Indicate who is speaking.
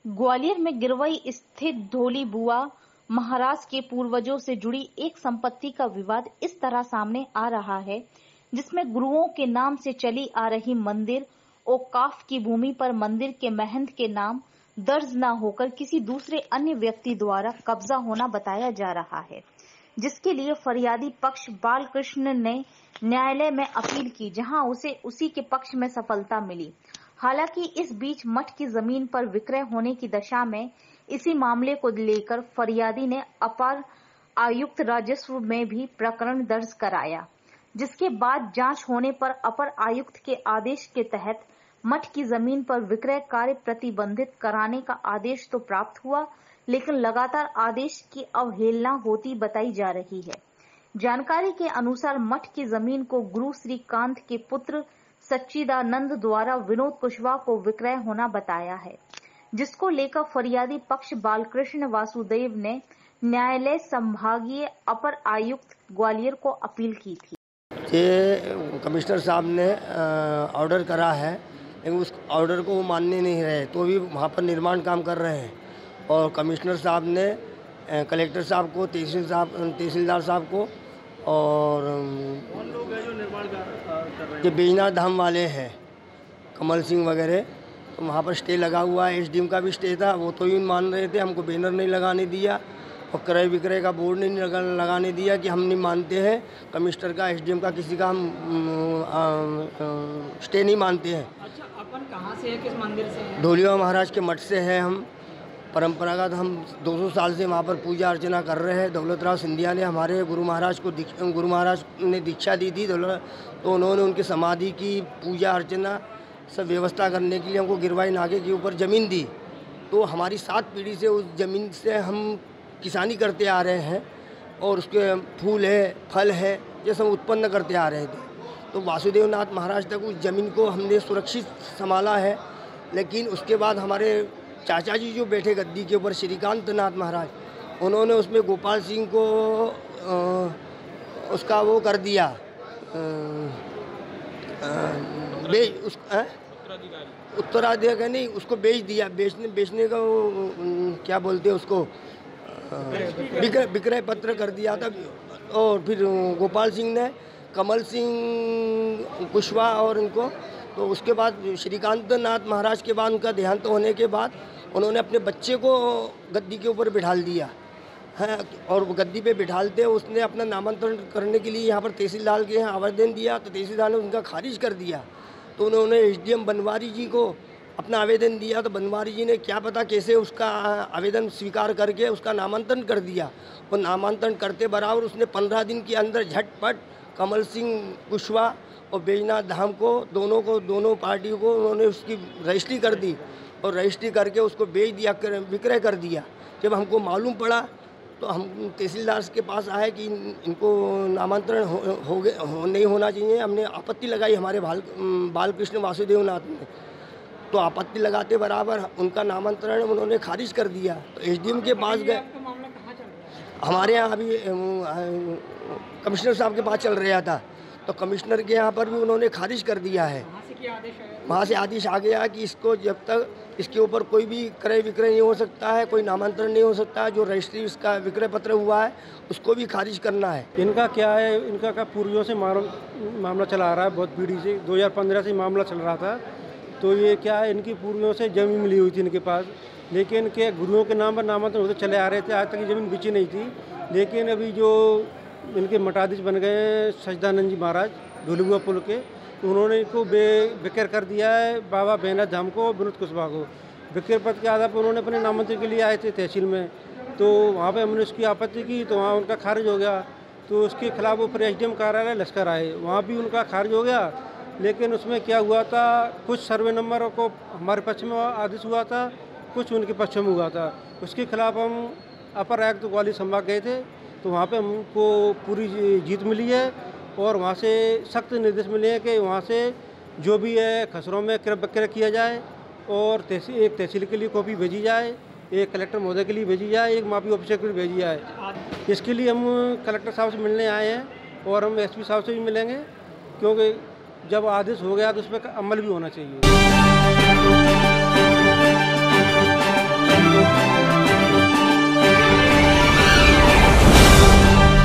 Speaker 1: ग्वालियर में गिरवई स्थित धोली बुआ महाराज के पूर्वजों से जुड़ी एक संपत्ति का विवाद इस तरह सामने आ रहा है, जिसमें गुरुओं के नाम से चली आ रही मंदिर औकाफ की भूमि पर मंदिर के महंत के नाम दर्ज न होकर किसी दूसरे अन्य व्यक्ति द्वारा कब्जा होना बताया जा रहा है, जिसके लिए फरियादी पक्ष बालकृष्ण ने न्यायालय में अपील की, जहां उसे उसी के पक्ष में सफलता मिली। हालांकि इस बीच मठ की जमीन पर विक्रय होने की दशा में इसी मामले को लेकर फरियादी ने अपर आयुक्त राजस्व में भी प्रकरण दर्ज कराया, जिसके बाद जांच होने पर अपर आयुक्त के आदेश के तहत मठ की जमीन पर विक्रय कार्य प्रतिबंधित कराने का आदेश तो प्राप्त हुआ, लेकिन लगातार आदेश की अवहेलना होती बताई जा रही है। जानकारी के अनुसार मठ की जमीन को गुरु श्रीकांत के पुत्र सच्चिदानंद द्वारा विनोद कुशवाहा को विक्रय होना बताया है, जिसको लेकर फरियादी पक्ष बालकृष्ण वासुदेव ने न्यायालय संभागीय अपर आयुक्त ग्वालियर को अपील की थी।
Speaker 2: ये कमिश्नर साहब ने ऑर्डर करा है, लेकिन उस ऑर्डर को वो मानने नहीं रहे, तो भी वहाँ पर निर्माण काम कर रहे हैं। और कमिश्नर साहब ने कलेक्टर साहब को, तहसीलदार साहब को और
Speaker 3: लोग हैं जो निर्माण कर रहे हैं,
Speaker 2: ये बेजना धाम वाले हैं, कमल सिंह वगैरह, तो वहाँ पर स्टे लगा हुआ है। एसडीएम का भी स्टे था, वो तो ही मान रहे थे, हमको बैनर नहीं लगाने दिया और क्रय विक्रय का बोर्ड नहीं लगाने दिया कि हम नहीं मानते हैं कमिश्नर का, एसडीएम का, किसी का हम स्टे नहीं मानते हैं।
Speaker 3: अच्छा, अपन कहाँ से है, किस मंदिर से हैं?
Speaker 2: धोलिया महाराज के मठ से हैं हम। परंपरागत हम 200 साल से वहाँ पर पूजा अर्चना कर रहे हैं। दौलतराव सिंधिया ने हमारे गुरु महाराज ने दीक्षा दी थी, तो उन्होंने उनकी समाधि की पूजा अर्चना सब व्यवस्था करने के लिए हमको गिरवाई नाके के ऊपर ज़मीन दी। तो हमारी 7 पीढ़ी से उस ज़मीन से हम किसानी करते आ रहे हैं और उसके फूल है, फल है, ये सब उत्पन्न करते आ रहे थे। तो वासुदेव नाथ महाराज तक उस ज़मीन को हमने सुरक्षित संभाला है। लेकिन उसके बाद हमारे चाचा जी जो बैठे गद्दी के ऊपर, श्रीकांत नाथ महाराज, उन्होंने उसमें गोपाल सिंह को उसका वो कर दिया, उत्तराधिकारी नहीं, उसको बेच दिया। बेचने का वो क्या बोलते हैं उसको, विक्रय पत्र कर दिया था। और फिर गोपाल सिंह ने कमल सिंह कुशवाहा और इनको, तो उसके बाद श्रीकांत नाथ महाराज के बाद उनका देहांत होने के बाद उन्होंने अपने बच्चे को गद्दी के ऊपर बिठाल दिया है। और गद्दी पे बिठालते उसने अपना नामांतरण करने के लिए यहाँ पर तहसीलदार के यहाँ आवेदन दिया, तो तहसीलदार ने उनका खारिज कर दिया। तो उन्होंने एसडीएम बनवारी जी को अपना आवेदन दिया, तो बनवारी जी ने क्या पता कैसे उसका आवेदन स्वीकार करके उसका नामांतरण कर दिया। और नामांतरण करते बराबर उसने 15 दिन के अंदर झटपट कमल सिंह कुशवाहा और बैजनाथ धाम को, दोनों पार्टियों को उन्होंने उसकी रजिस्ट्री कर दी और रजिस्ट्री करके उसको बेच दिया, विक्रय कर दिया। जब हमको मालूम पड़ा तो हम तहसीलदार के पास आए कि इनको नामांतरण नहीं होना चाहिए। हमने आपत्ति लगाई हमारे बालकृष्ण वासुदेव नाथ ने, तो आपत्ति लगाते बराबर उनका नामांतरण उन्होंने खारिज कर दिया। तो एसडीएम के पास गए, हमारे यहाँ अभी कमिश्नर साहब के पास चल रहा था, तो कमिश्नर के यहाँ पर भी उन्होंने खारिज कर दिया है। वहाँ से आदेश आ गया कि इसको जब तक इसके ऊपर कोई भी क्रय विक्रय नहीं हो सकता है, कोई नामांतरण नहीं हो सकता है, जो रजिस्ट्री इसका विक्रय पत्र हुआ है उसको भी खारिज करना है।
Speaker 4: इनका क्या है, इनका क्या पूर्वजों से मामला चला आ रहा है, बहुत पीढ़ी से 2015 से मामला चल रहा था। तो ये क्या है, इनकी पूर्वजों से ज़मीन मिली हुई थी इनके पास, लेकिन के गुरुओं के नाम पर नामांतरण होते चले आ रहे थे, आज तक ये ज़मीन बिची नहीं थी। लेकिन अभी जो इनके मठाधीश बन गए सच्चिदानंद जी महाराज धोलीबुआ पुल के, तो उन्होंने इनको विक्रय कर दिया है बाबा बैजनाथ धाम को, विनोद कुशवाहा को। विक्रय पत्र के आधार पर उन्होंने अपने नामांतरण के लिए आए थे तहसील में, तो वहाँ पे हमने उसकी आपत्ति की, तो वहाँ उनका खारिज हो गया। तो उसके खिलाफ वो फिर एसडीएम कार्यालय लश्कर आए, वहाँ भी उनका खारिज हो गया। लेकिन उसमें क्या हुआ था, कुछ सर्वे नंबर को हमारे पक्ष में आदेश हुआ था, कुछ उनके पक्ष में हुआ था। उसके खिलाफ हम अपर आयुक्त ग्वालियर संभाग गए थे, तो वहाँ पे हमको पूरी जीत मिली है और वहाँ से सख्त निर्देश मिले हैं कि वहाँ से जो भी है खसरों में क्रय विक्रय किया जाए और एक तहसील के लिए कॉपी भेजी जाए, एक कलेक्टर महोदय के लिए भेजी जाए, एक माफी ऑफिसर के लिए भेजी जाए। इसके लिए हम कलेक्टर साहब से मिलने आए हैं और हम एसपी साहब से भी मिलेंगे, क्योंकि जब आदेश हो गया तो उस पर अमल भी होना चाहिए।